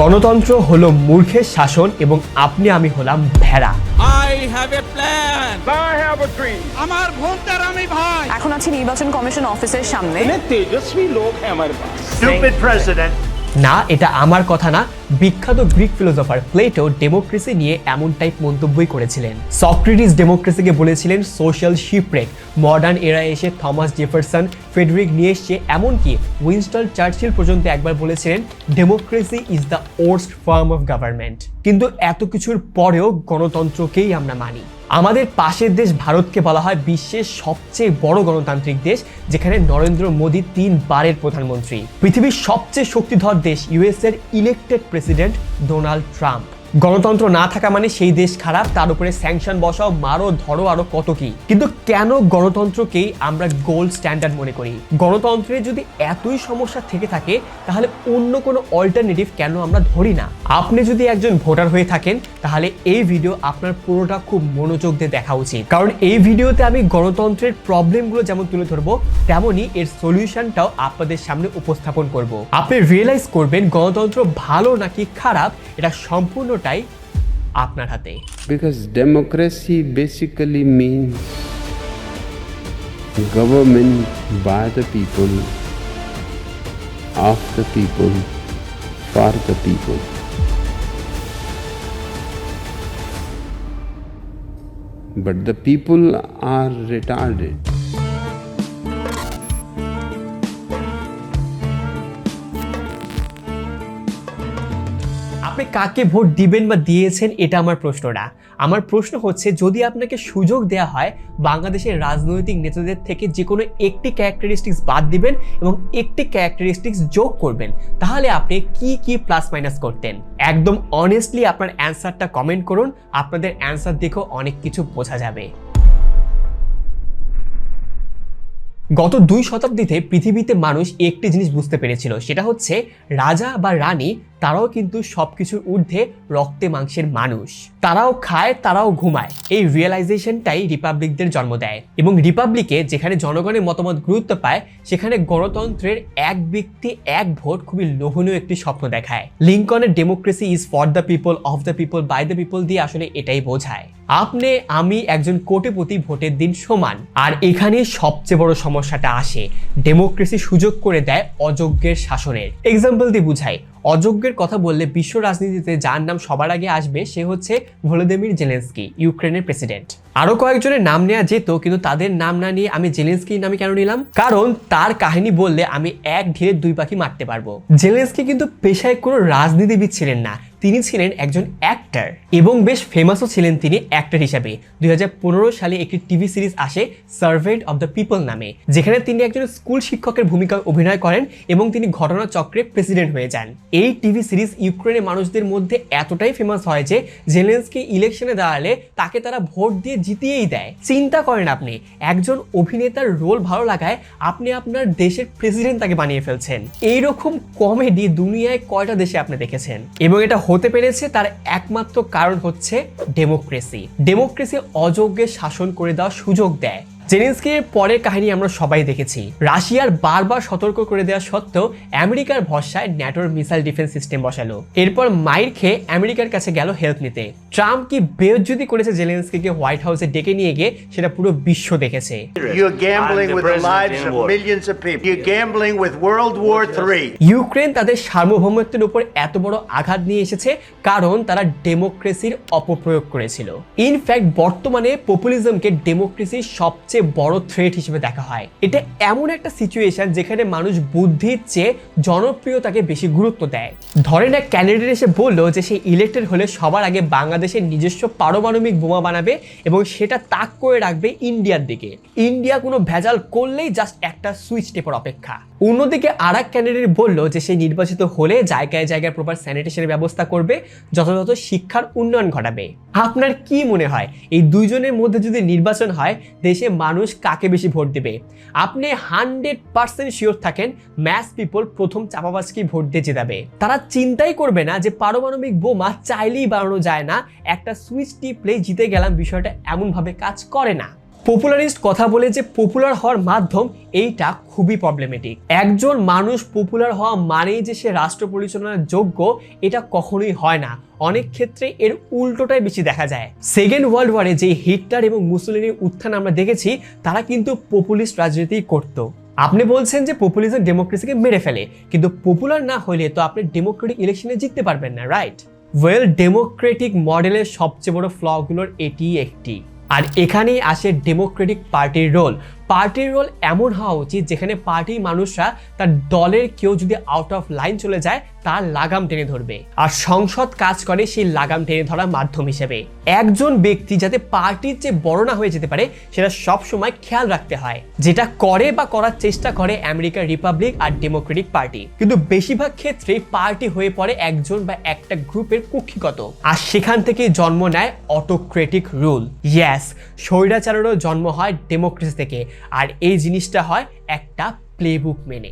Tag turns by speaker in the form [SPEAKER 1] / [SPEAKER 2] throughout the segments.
[SPEAKER 1] গণতন্ত্র হলো মূর্খের শাসন এবং আপনি আমি হলাম ভেড়া।
[SPEAKER 2] I have a plan.
[SPEAKER 3] I have a dream.
[SPEAKER 2] আমার ভোটার আমি ভাই।
[SPEAKER 4] এখন আছি নির্বাচন কমিশন অফিসের সামনে।
[SPEAKER 3] इतने तेजस्वी लोग हैं हमारे पास।
[SPEAKER 5] Stupid president.
[SPEAKER 1] না, এটা আমার কথা না, বিখ্যাত গ্রিক ফিলোসফার প্লেটো ডেমোক্রেসি নিয়ে এমন টাইপ মন্তব্যই করেছিলেন। সক্রেটিস ডেমোক্রেসিকে বলেছিলেন সোশ্যাল শিপরেক। মডার্ন এরায় এসে থমাস জেফারসন, ফ্রেডরিক নিয়েসে, এমনকি উইনস্টন চার্চিল পর্যন্ত একবার বলেছিলেন democracy is the worst form of government. কিন্তু এত কিছুর পরেও গণতন্ত্রকেই আমরা মানি। আমাদের পাশের দেশ ভারতকে বলা হয় বিশ্বের সবচেয়ে বড় গণতান্ত্রিক দেশ, যেখানে নরেন্দ্র মোদী 3 বারের প্রধানমন্ত্রী। পৃথিবীর সবচেয়ে শক্তিধর দেশ ইউএস এর ইলেক্টেড প্রেসিডেন্ট ডোনাল্ড ট্রাম্প। গণতন্ত্র না থাকা মানে সেই দেশ খারাপ, তার উপরে স্যাংশন বসাও, মারো, ধরো, আরো কত কি। কিন্তু কেন গণতন্ত্রকেই আমরা গোল্ড স্ট্যান্ডার্ড মনে করি? গণতন্ত্রে যদি এতই সমস্যা থেকে থাকে তাহলে অন্য কোনো অল্টারনেটিভ কেন আমরা ধরি না? আপনি যদি একজন ভোটার হয়ে থাকেন তাহলে এই ভিডিও আপনার পুরোটা খুব মনোযোগ দিয়ে দেখা উচিত, কারণ এই ভিডিওতে আমি গণতন্ত্রের প্রবলেমগুলো যেমন তুলে ধরবো তেমনই এর সলিউশনটাও আপনাদের সামনে উপস্থাপন করব। আপনি রিয়েলাইজ করবেন গণতন্ত্র ভালো নাকি খারাপ, এটা সম্পূর্ণটাই আপনার হাতে।
[SPEAKER 6] Because democracy basically means government by the people, of the people, for the people. But the people are retarded.
[SPEAKER 1] আপনি কাকে ভোট দিবেন বা দিয়েছেন এটা আমার প্রশ্ন না। আমার প্রশ্ন হচ্ছে, যদি আপনাকে সুযোগ দেওয়া হয় বাংলাদেশের রাজনৈতিক নেতাদের থেকে যে কোনো একটি ক্যারেক্টারিস্টিক্স বাদ দিবেন এবং একটি ক্যারেক্টারিস্টিক্স যোগ করবেন, তাহলে আপনি কি কি প্লাস মাইনাস করতেন? একদম অনেস্টলি আপনার অ্যান্সারটা কমেন্ট করুন। আপনাদের অ্যান্সার দেখেও অনেক কিছু বোঝা যাবে। গত 2 শতাব্দীতে পৃথিবীতে মানুষ একটি জিনিস বুঝতে পেরেছিল, সেটা হচ্ছে রাজা বা রানী তারাও কিন্তু সবকিছুর ঊর্ধ্বে রক্তে মাংসের মানুষ। তারাও খায়, তারাও ঘুমায়। এই রিয়েলাইজেশনটাই রিপাবলিকদের জন্ম দেয়, এবং রিপাবলিকে যেখানে জনগণের মতামত গুরুত্ব পায় সেখানে গণতন্ত্রের এক ব্যক্তি এক ভোট খুবই লোভনীয় একটি স্বপ্ন দেখায়। লিঙ্কনের democracy is for the people, of the people, by the people দিয়ে আসলে এটাই বোঝায়। আপনি আমি একজন কোটিপতি ভোটের দিন সমান। আর এখানে সবচেয়ে বড় সমস্যাটা আসে, ডেমোক্রেসি সুযোগ করে দেয় অযোগ্যের শাসনের। এক্সাম্পল দিয়ে বুঝাই। অযোগ্যের কথা বললে বিশ্ব রাজনীতিতে যার নাম সবার আগে আসবে সে হচ্ছে ভলোদিমির জেলেনস্কি, ইউক্রেনের প্রেসিডেন্ট। আরো কয়েকজনের নাম নেওয়া যেত, কিন্তু তাদের নাম না নিয়ে আমি জেলেনস্কির নামে কেন নিলাম? কারণ তার কাহিনী বললে আমি এক ঢিলে 2 পাখি মারতে পারবো। জেলেনস্কি কিন্তু পেশায় কোনো রাজনীতিবিদ ছিলেন না, তিনি ছিলেন একজন অ্যাক্টর, এবং বেশ ফেমাসও ছিলেন তিনি অ্যাক্টর হিসাবে। 2015 সালে একটি টিভি সিরিজ আসে সার্ভেন্ট অফ দ্য পিপল নামে, যেখানে তিনি একজন স্কুল শিক্ষকের ভূমিকায় অভিনয় করেন এবং তিনি ঘটনাচক্রে প্রেসিডেন্ট হয়ে যান। এই টিভি সিরিজ ইউক্রেনের মানুষদের মধ্যে এতটাই ফেমাস হয় যে জেলেনস্কি ইলেকশনে দাঁড়ালে তাকে তারা ভোট দিয়ে জিতিয়েই দেয়। চিন্তা করেন, আপনি একজন অভিনেতার রোল ভালো লাগায় আপনি আপনার দেশের প্রেসিডেন্ট তাকে বানিয়ে ফেলছেন। এইরকম কমেডি দুনিয়ায় কয়টা দেশে আপনি দেখেছেন? এবং এটা হতে পেরেছে তার একমাত্র কারণ হচ্ছে ডেমোক্রেসি। ডেমোক্রেসি অযোগ্যের শাসন করে দেওয়ার সুযোগ দেয়। জেলেনস্কির পরের কাহিনী আমরা সবাই দেখেছি। রাশিয়ার বারবার সতর্ক করে দেওয়া সত্ত্বেও আমেরিকার ভরসায় ন্যাটোর মিসাইল ডিফেন্স সিস্টেম বসালো। এরপর মাইর খেয়ে আমেরিকার কাছে গেল হেল্প নিতে। ট্রাম্প কি বেইজ্জতি করেছে জেলেনস্কিকে হোয়াইট হাউসে ডেকে নিয়ে গিয়ে, সেটা পুরো বিশ্ব দেখেছে।
[SPEAKER 5] You're gambling with the lives of millions of people. You're gambling with World War III.
[SPEAKER 1] Ukraine তাদের সার্বভৌমত্বের উপর এত বড় আঘাত নিয়ে এসেছে কারণ তারা ডেমোক্রেসির অপপ্রয়োগ করেছিল। ইনফ্যাক্ট বর্তমানে পপুলিজমকে ডেমোক্রেসির সবচেয়ে বড় থ্রেট হিসেবে দেখা হয়। এটা এমন একটা সিচুয়েশন যেখানে মানুষ বুদ্ধির চেয়ে জনপ্রিয়তাকে বেশি গুরুত্ব দেয়। ধরেন এক ক্যান্ডিডেট এসে বললো যে সে ইলেক্টেড হলে সবার আগে বাংলাদেশের নিজস্ব পারমাণবিক বোমা বানাবে এবং সেটা তাক করে রাখবে ইন্ডিয়ার দিকে। ইন্ডিয়া কোনো ভেজাল করলেই জাস্ট একটা সুইচ টেপার অপেক্ষা। অন্যদিকে আর এক ক্যান্ডিডেট বললো যে সে নির্বাচিত হলে জায়গায় জায়গায় প্রপার স্যানিটেশনের ব্যবস্থা করবে, যথাযথ শিক্ষার উন্নয়ন ঘটাবে। আপনার কি মনে হয় এই দুইজনের মধ্যে যদি নির্বাচন হয় দেশে মানুষ কাকে বেশি ভোট দেবে? আপনি 100% শিওর থাকেন ম্যাস পিপল প্রথম চাপাবাজকে ভোট দিয়ে জেতাবে। তারা চিন্তাই করবে না যে পারমাণবিক বোমা চাইলেই বানানো যায় না, একটা সুইচ টিপলেই জিতে গেলাম, বিষয়টা এমন ভাবে কাজ করে না। পপুলারিস্ট কথা বলে যে পপুলার হওয়ার মাধ্যম এইটা খুবই প্রবলেমেটিক। একজন মানুষ পপুলার হওয়া মানেই যে সে রাষ্ট্র পরিচালনার যোগ্য, এটা কখনোই হয় না। অনেক ক্ষেত্রে এর উল্টোটাই বেশি দেখা যায়। সেকেন্ড ওয়ার্ল্ড ওয়ারে যে হিটলার এবং মুসোলিনির উত্থান আমরা দেখেছি, তারা কিন্তু পপুলিস্ট রাজনীতি করত। আপনি বলছেন যে পপুলিজম ডেমোক্রেসিকে মেরে ফেলে, কিন্তু পপুলার না হলে তো আপনি ডেমোক্রেটিক ইলেকশনে জিততে পারবেন না, রাইট? ওয়েল, ডেমোক্রেটিক মডেলের সবচেয়ে বড় ফ্লগুলোর এটি একটি। আর এখানেই আসে ডেমোক্রেটিক পার্টির রোল। পার্টির রোল এমন হওয়া উচিত যেখানে পার্টির মানুষরা তার দলের কেউ যদি আউট অফ লাইন চলে যায় তার লাগাম টেনে ধরবে, আর সংসদ কাজ করে সেই লাগাম টেনে ধরার মাধ্যম হিসেবে। একজন ব্যক্তি যাতে পার্টির যে বড় না হয়ে যেতে পারে সেটা সবসময় খেয়াল রাখতে হয়, যেটা করে বা করার চেষ্টা করে আমেরিকার রিপাবলিক আর ডেমোক্রেটিক পার্টি। কিন্তু বেশিরভাগ ক্ষেত্রেই পার্টি হয়ে পড়ে একজন বা একটা গ্রুপের কুক্ষিগত, আর সেখান থেকে জন্ম নেয় অটোক্রেটিক রুল। ইয়েস, স্বৈরাচারেরও জন্ম হয় ডেমোক্রেসি থেকে, আর এই জিনিসটা হয় একটা প্লেবুক মেনে।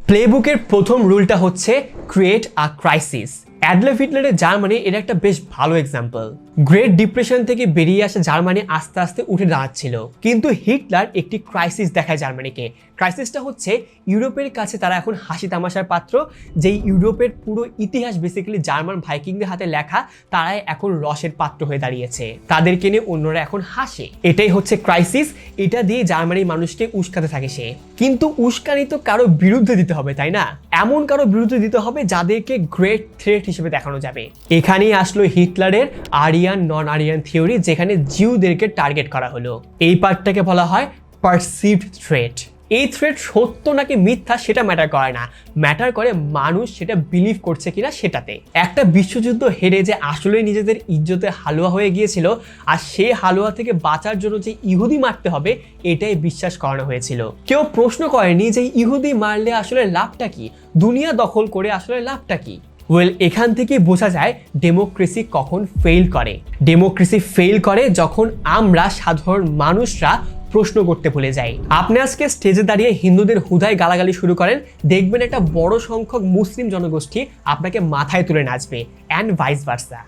[SPEAKER 1] প্লেবুকের প্রথম রুলটা হচ্ছে ক্রিয়েট আ ক্রাইসিস। অ্যাডলফ হিটলারের জার্মানি এর একটা বেশ ভালো এক্সাম্পল। গ্রেট ডিপ্রেশন থেকে বেরিয়ে আসা জার্মানি আস্তে আস্তে উঠে দাঁড়াচ্ছিল, কিন্তু হিটলার একটি ক্রাইসিস দেখায় জার্মানিকে। ক্রাইসিসটা হচ্ছে ইউরোপের কাছে তারা এখন হাসি তামাশার পাত্র। যেই ইউরোপের পুরো ইতিহাস বেসিক্যালি জার্মান ভাইকিংদের হাতে লেখা, তারাই এখন রসের পাত্র হয়ে দাঁড়িয়েছে। তাদেরকে নিয়ে অন্যরা এখন হাসে। এটাই হচ্ছে ক্রাইসিস। এটা দিয়ে জার্মানির মানুষকে উস্কাতে থাকে সে। কিন্তু উস্কানি তো কারো বিরুদ্ধে দিতে হবে, তাই না? এমন কারো বিরুদ্ধে দিতে হবে যাদেরকে গ্রেট থ্রেট হিসেবে দেখানো যাবে। এখানেই আসলো হিটলারের আরিয়ান নন আরিয়ান থিওরি, যেখানে জিউদেরকে টার্গেট করা হলো। এই পার্টটাকে বলা হয় পারসিভড থ্রেট। এই থ্রেট সত্য নাকি মিথ্যা সেটা ম্যাটার করে না, ম্যাটার করে মানুষ সেটা বিলিভ করছে কিনা সেটাতে। একটা বিশ্বযুদ্ধ হেরে যে আসলে নিজেদের ইজ্জতে হালুয়া হয়ে গিয়েছিল, আর সেই হালুয়া থেকে বাঁচার জন্য যে ইহুদি মারতে হবে এটাই বিশ্বাস করানো হয়েছিল। কেউ প্রশ্ন করেনি যে ইহুদি মারলে আসলে লাভটা কি, দুনিয়া দখল করে আসলে লাভটা কি। ওয়েল, এখান থেকে বোঝা যায় ডেমোক্রেসি কখন ফেল করে। ডেমোক্রেসি ফেল করে যখন আমরা সাধারণ মানুষরা প্রশ্ন করতে ভুলে যাই। আপনি আজকে স্টেজে দাঁড়িয়ে হিন্দুদের হুদায় গালাগালি শুরু করেন, দেখবেন একটা বড় সংখ্যক মুসলিম জনগোষ্ঠী আপনাকে মাথায় তুলে নাচবে, অ্যান্ড ভাইস ভার্সা।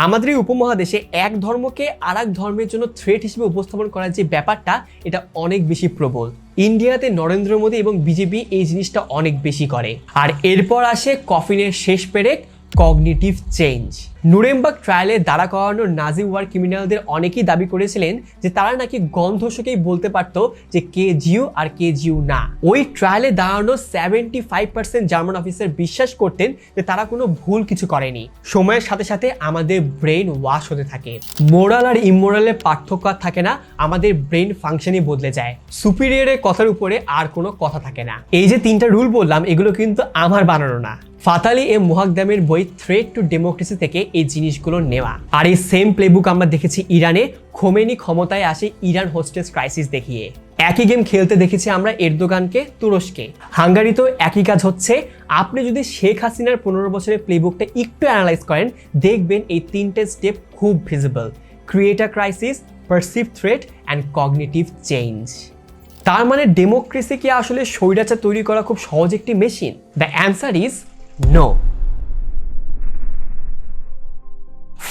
[SPEAKER 1] আমাদের এই উপমহাদেশে এক ধর্মকে আর এক ধর্মের জন্য থ্রেট হিসেবে উপস্থাপন করার যে ব্যাপারটা, এটা অনেক বেশি প্রবল। ইন্ডিয়াতে নরেন্দ্র মোদী এবং বিজেপি এই জিনিসটা অনেক বেশি করে। আর এরপর আসে কফিনের শেষ পেরেক, কগনিটিভ চেঞ্জ। নুরেমবার্গ ট্রায়ালে দাঁড়া করানো নাজি ওয়ার ক্রিমিনালদের অনেকেই দাবি করেছিলেন যে তারা নাকি গন্ধ শুকেই বলতে পারত যে কে জিউ আর কে জিউ না। ওই ট্রায়ালে দাঁড়ানো 75% জার্মান অফিসার বিশ্বাস করতেন যে তারা কোনো ভুল কিছু করেনি। সময়ের সাথে সাথে আমাদের ব্রেন ওয়াশ হতে থাকে। মোরাল আর ইমোরালের পার্থক্য থাকে না, আমাদের ব্রেন ফাংশনই বদলে যায়। সুপিরিয়রের কথার উপরে আর কোনো কথা থাকে না। এই যে 3টা রুল বললাম, এগুলো কিন্তু আমার বানানো না, ফাতালি এম মোহাকদামের বই থ্রেট টু ডেমোক্রেসি থেকে এই জিনিসগুলো নেওয়া। আর এই সেম প্লেবুক আমরা দেখেছি ইরানে। খোমেনি ক্ষমতায় আসে ইরান হোস্টেজ ক্রাইসিস দেখিয়ে। একই গেম খেলতে দেখেছি আমরা এরদোগানকে তুরস্কে। হাঙ্গারিতেও একই কাজ হচ্ছে। আপনি যদি শেখ হাসিনার 15 বছরের প্লেবুকটা একটু অ্যানালাইজ করেন, দেখবেন এই 3টে স্টেপ খুব visible: create a crisis, perceive threat and cognitive change. তার মানে ডেমোক্রেসি কি আসলে স্বৈরাচার তৈরি করা খুব সহজ একটি machine? The answer is no.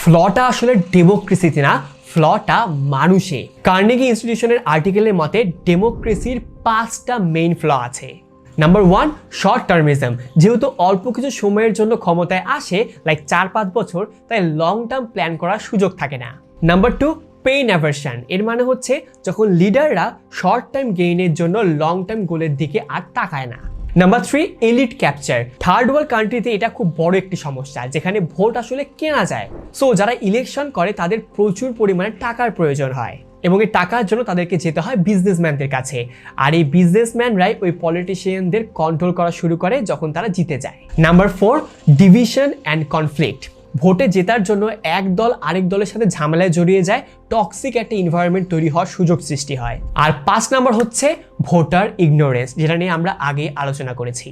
[SPEAKER 1] ফ্লটা আসলে ডেমোক্রেসিতে না, ফ্লটা মানুষে। কার্নেগি ইনস্টিটিউশনের আর্টিকেলের মতে ডেমোক্রেসির 5টা মেইন ফ্ল আছে। Number 1, short termism. যেহেতু অল্প কিছু সময়ের জন্য ক্ষমতায় আসে, লাইক 4-5 বছর, তাই লং টার্ম প্ল্যান করার সুযোগ থাকে না। Number 2, pain aversion. এর মানে হচ্ছে যখন লিডাররা শর্ট টাইম গেইনের জন্য লং টাইম গোলের দিকে আর তাকায় না। Number 3, elite capture. Third world কান্ট্রিতে এটা খুব বড় একটি সমস্যা, যেখানে ভোট আসলে কেনা যায়। সো যারা ইলেকশন করে তাদের প্রচুর পরিমাণে টাকার প্রয়োজন হয়, এবং এই টাকার জন্য তাদেরকে যেতে হয় বিজনেসম্যানদের কাছে। আর এই বিজনেসম্যানরাই ওই পলিটিশিয়ানদের কন্ট্রোল করা শুরু করে যখন তারা জিতে যায়। Number 4, division and conflict. ভোটে জেতার জন্য এক দল আরেক দলের সাথে ঝামেলায় জড়িয়ে যায়, টক্সিক একটা এনভায়রনমেন্ট তৈরি হওয়ার সুযোগ সৃষ্টি হয়। আর 5 নাম্বার হচ্ছে ভোটার ইগনোরেন্স, যেটা নিয়ে আমরা আগে আলোচনা করেছি।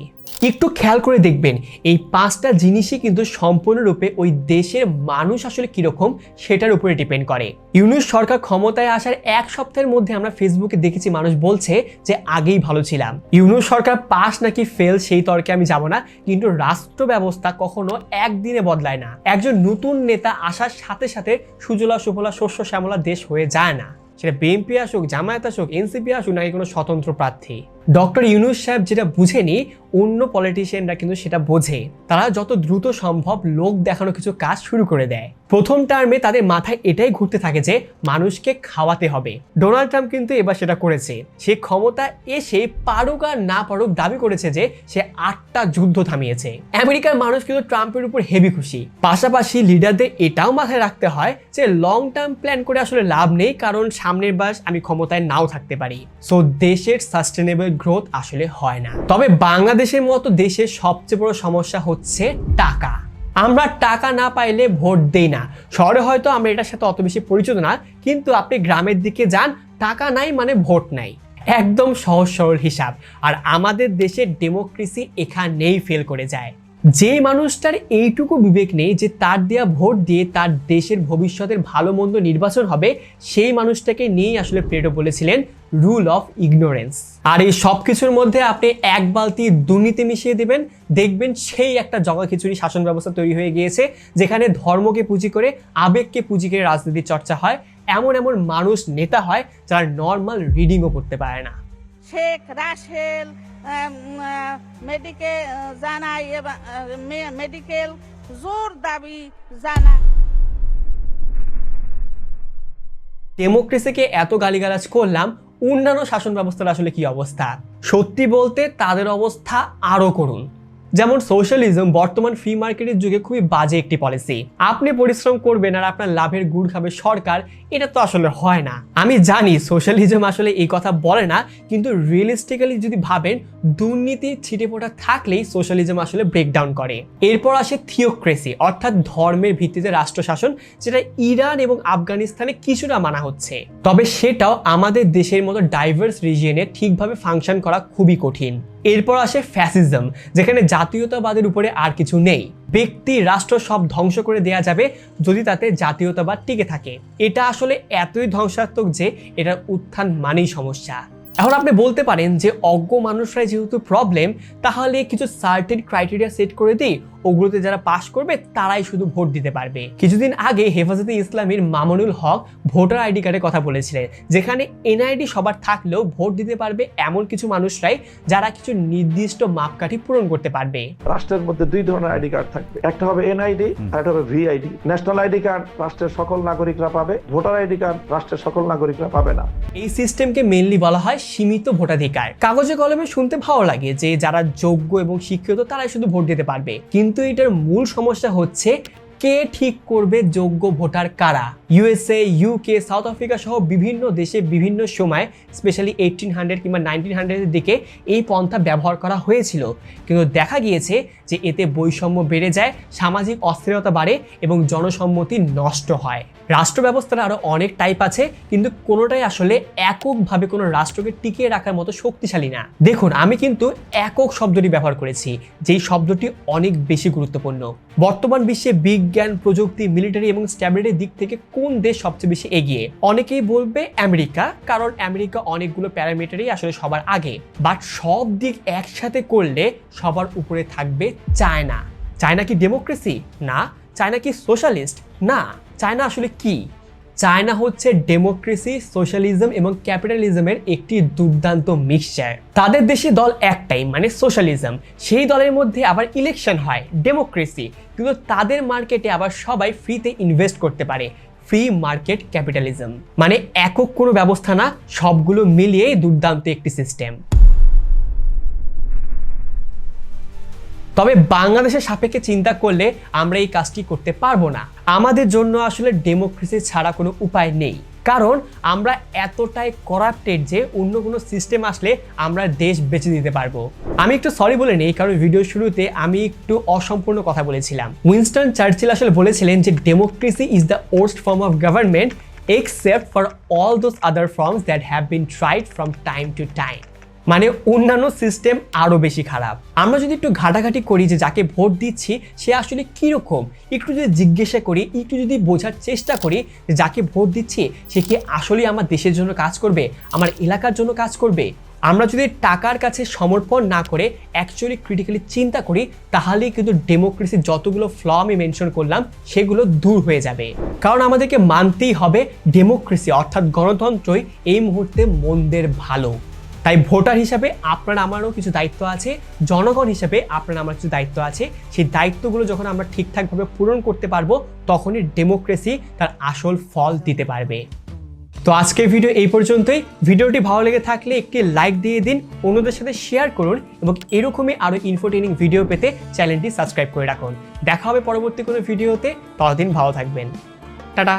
[SPEAKER 1] একটু খেয়াল করে দেখবেন এই 5টা জিনিসই কিন্তু সম্পূর্ণরূপে ওই দেশের মানুষ আসলে কিরকম সেটার উপরে ডিপেন্ড করে। ইউনূস সরকার ক্ষমতায় আসার 1 সপ্তাহের মধ্যে আমরা ফেসবুকে দেখেছি মানুষ বলছে যে আগেই ভালো ছিলাম। ইউনূস সরকার পাস নাকি ফেল সেই তর্কে আমি যাব না, কিন্তু রাষ্ট্র ব্যবস্থা কখনো একদিনে বদলায় না। একজন নতুন নেতা আসার সাথে সাথে সুজলা সুফলা শস্য শ্যামলা দেশ হয়ে যায় না, সেটা বিএনপি আসুক, জামায়াত আসুক, এনসিপি আসুক, নাকি কোনো স্বতন্ত্র প্রার্থী। ডক্টর ইউনূস সাহেব যেটা বুঝেনি অন্য পলিটিশিয়ানরা কিন্তু সেটা বোঝে। তারা যত দ্রুত সম্ভব লোক দেখানো কিছু কাজ শুরু করে দেয়। প্রথম টার্মে তাদের মাথায় এটাই ঘুরতে থাকে যে মানুষকে খাওয়াতে হবে। ডোনাল্ড ট্রাম্প কিন্তু এবার সেটা করেছে। সে ক্ষমতা এসে পারুক আর না পারুক দাবি করেছে যে সে 8টা যুদ্ধ থামিয়েছে। আমেরিকার মানুষ কিন্তু ট্রাম্পের উপর হেভি খুশি। পাশাপাশি লিডারদের এটাও মাথায় রাখতে হয় যে লং টার্ম প্ল্যান করে আসলে লাভ নেই, কারণ সামনের বার আমি ক্ষমতায় নাও থাকতে পারি। সো দেশের সাস্টেনেবল গ্রোথ আসলে হয় না। তবে বাংলাদেশের মতো দেশের সবচেয়ে বড় সমস্যা হচ্ছে টাকা। আমরা টাকা না পাইলে ভোট দেই না। শহরে হয়তো আমরা এটার সাথে অত বেশি পরিচিত না, কিন্তু আপনি গ্রামের দিকে যান, টাকা নাই মানে ভোট নাই। একদম সহজ সরল হিসাব। আর আমাদের দেশের ডেমোক্রেসি এখানেই ফেল করে যায়। যে মানুষটার এইটুকু বিবেক নেই যে তার দেয়া ভোট দিয়ে তার দেশের ভবিষ্যতের ভালো মন্দ নির্বাচন হবে, সেই মানুষটাকে নিয়েই আসলে প্লেটো বলেছিলেন রুল অফ ইগনোরেন্স। আর এই সব কিছুর মধ্যে আপনি 1 বালতি দুর্নীতি মিশিয়ে দিবেন, দেখবেন সেই একটা জগা খিচুড়ি শাসন ব্যবস্থা তৈরি হয়ে গিয়েছে, যেখানে ধর্মকে পুঁজি করে, আবেগকে পুঁজি করে রাজনীতির চর্চা হয়। এমন এমন মানুষ নেতা হয় যারা নর্মাল রিডিংও করতে পারে না।
[SPEAKER 7] শেখ রাসেল মেডিকেল জানাই, মেডিকেল জোর দাবি জানায়।
[SPEAKER 1] ডেমোক্রেসিকে এত গালিগালাজ করলাম, অন্যান্য শাসন ব্যবস্থার আসলে কি অবস্থা? সত্যি বলতে তাদের অবস্থা আরো করুন। যেমন সোশ্যালিজম বর্তমান ফ্রি মার্কেটের যুগে খুবই বাজে একটি পলিসি। আপনি পরিশ্রম করবেন আর আপনার লাভের গুড় খাবে সরকার, এটা তো আসলে হয় না। আমি জানি সোশ্যালিজম আসলে এই কথা বলে না, কিন্তু রিয়েলিস্টিক্যালি যদি ভাবেন, দুর্নীতি ছিটেফোঁটা থাকলেই সোশ্যালিজম আসলে ব্রেকডাউন করে। এরপর আসে থিওক্রেসি, অর্থাৎ ধর্মের ভিত্তিতে রাষ্ট্র শাসন, যেটা ইরান এবং আফগানিস্তানে কিছুটা মানা হচ্ছে। তবে সেটাও আমাদের দেশের মতো ডাইভার্স রিজিয়নে ঠিকভাবে ফাংশন করা খুবই কঠিন। এরপর আসে ফ্যাসিজম, যেখানে জাতীয়তাবাদের উপরে আর কিছু নেই। ব্যক্তি রাষ্ট্র সব ধ্বংস করে দেয়া যাবে যদি তাতে জাতীয়তাবাদ টিকে থাকে। এটা আসলে এতই ধ্বংসাত্মক যে এটার উত্থান মানেই সমস্যা। এখন আপনি বলতে পারেন যে অজ্ঞ মানুষরাই যেহেতু প্রবলেম, তাহলে কিছু সার্টেন ক্রাইটেরিয়া সেট করে দিই, ওগুলোতে যারা পাস করবে তারাই শুধু ভোট দিতে পারবে। কিছুদিন আগে হেফাজতে ইসলামের মামুনুল হক ভোটার আইডি কার্ডের কথা বলেছিলেন, যেখানে এনআইডি সবার থাকলেও ভোট দিতে পারবে এমন কিছু মানুষরাই যারা কিছু নির্দিষ্ট মাপকাঠি পূরণ করতে পারবে।
[SPEAKER 8] রাষ্ট্রের মধ্যে 2 ধরনের আইডি কার্ড থাকবে, একটা হবে এনআইডি আর একটা হবে ভিআইডি। ন্যাশনাল আইডি কার্ড রাষ্ট্রের সকল নাগরিকরা পাবে, ভোটার আইডি কার্ড রাষ্ট্রের সকল নাগরিকরা পাবে না।
[SPEAKER 1] এই সিস্টেমকে মেইনলি বলা হয় সীমিত ভোটাধিকার। কাগজে কলমে শুনতে ভালো লাগে যে যারা যোগ্য এবং শিক্ষিত তারাই শুধু ভোট দিতে পারবে, কিন্তু এটার মূল সমস্যা হচ্ছে কে ঠিক করবে যোগ্য ভোটার কারা। ইউএসএ, ইউকে, সাউথ আফ্রিকা সহ বিভিন্ন দেশে বিভিন্ন সময়, স্পেশালি 1800 কিংবা 1900-এর দিকে এই পন্থা ব্যবহার করা হয়েছিল, কিন্তু দেখা গিয়েছে যে এতে বৈষম্য বেড়ে যায়, সামাজিক অস্থিরতা বাড়ে এবং জনসম্মতি নষ্ট হয়। রাষ্ট্র ব্যবস্থার আরও অনেক টাইপ আছে, কিন্তু কোনোটাই আসলে এককভাবে কোনো রাষ্ট্রকে টিকিয়ে রাখার মতো শক্তিশালী না। দেখুন, আমি কিন্তু একক শব্দটি ব্যবহার করেছি, যেই শব্দটি অনেক বেশি গুরুত্বপূর্ণ। বর্তমান বিশ্বে বিজ্ঞান, প্রযুক্তি, মিলিটারি এবং স্ট্যাবিলিটির দিক থেকে কোন দেশ সবচেয়ে বেশি এগিয়ে? অনেকেই বলবে আমেরিকা, কারণ আমেরিকা অনেকগুলো প্যারামিটারই আসলে সবার আগে। বাট সব দিক একসাথে করলে সবার উপরে থাকবে চায়না। চায়না কি ডেমোক্রেসি? না। চায়না কি সোশ্যালিস্ট? না। চায়না আসলে কি? চায়না হচ্ছে ডেমোক্রেসি, সোশ্যালিজম এবং ক্যাপিটালিজমের একটি দুর্দান্ত মিক্সচার। তাদের দেশে দল একটাই, মানে সোশ্যালিজম। সেই দলের মধ্যে আবার ইলেকশন হয়, ডেমোক্রেসি, কিন্তু তাদের মার্কেটে আবার সবাই ফ্রিতে ইনভেস্ট করতে পারে, ফ্রি মার্কেট ক্যাপিটালিজম। মানে একক কোনো ব্যবস্থা না, সবগুলো মিলিয়ে দুর্দান্ত একটি সিস্টেম। তবে বাংলাদেশের সাপেক্ষে চিন্তা করলে আমরা এই কাজটি করতে পারবো না। আমাদের জন্য আসলে ডেমোক্রেসি ছাড়া কোনো উপায় নেই, কারণ আমরা এতটাই করাপ্টেড যে অন্য কোনো সিস্টেম আসলে আমরা দেশ বেঁচে দিতে পারবো। আমি একটু সরি বলে নেই, কারণ ভিডিওর শুরুতে আমি একটু অসম্পূর্ণ কথা বলেছিলাম। উইনস্টন চার্চিল আসলে বলেছিলেন যে democracy is the worst form of government except for all those other forms that have been tried from time to time. মানে অন্যান্য সিস্টেম আরো বেশি খারাপ। আমরা যদি একটু ঘাটাঘাটি করি যে যাকে ভোট দিচ্ছি সে আসলে কিরকম, একটু যদি জিজ্ঞাসা করি, একটু যদি বোঝার চেষ্টা করি যে যাকে ভোট দিচ্ছি সে কি আসলে আমার দেশের জন্য কাজ করবে, আমার এলাকার জন্য কাজ করবে, আমরা যদি টাকার কাছে সমর্পণ না করে অ্যাকচুয়ালি ক্রিটিক্যালি চিন্তা করি, তাহলেই কিন্তু ডেমোক্রেসির যতগুলো ফ্ল আমি মেনশন করলাম সেগুলো দূর হয়ে যাবে। কারণ আমাদেরকে মানতেই হবে ডেমোক্রেসি অর্থাৎ গণতন্ত্রই এই মুহূর্তে মন্দের ভালো। তাই ভোটার হিসাবে আপনার আমারও কিছু দায়িত্ব আছে, জনগণ হিসাবে আপনার আমার কিছু দায়িত্ব আছে। সেই দায়িত্বগুলো যখন আমরা ঠিকঠাকভাবে পূরণ করতে পারবো তখনই ডেমোক্রেসি তার আসল ফল দিতে পারবে। তো আজকের ভিডিও এই পর্যন্তই। ভিডিওটি ভালো লেগে থাকলে একটি লাইক দিয়ে দিন, অন্যদের সাথে শেয়ার করুন এবং এরকমই আরও ইনফোটেইনিং ভিডিও পেতে চ্যানেলটি সাবস্ক্রাইব করে রাখুন। দেখা হবে পরবর্তী কোনো ভিডিওতে, ততদিন ভালো থাকবেন। টাটা।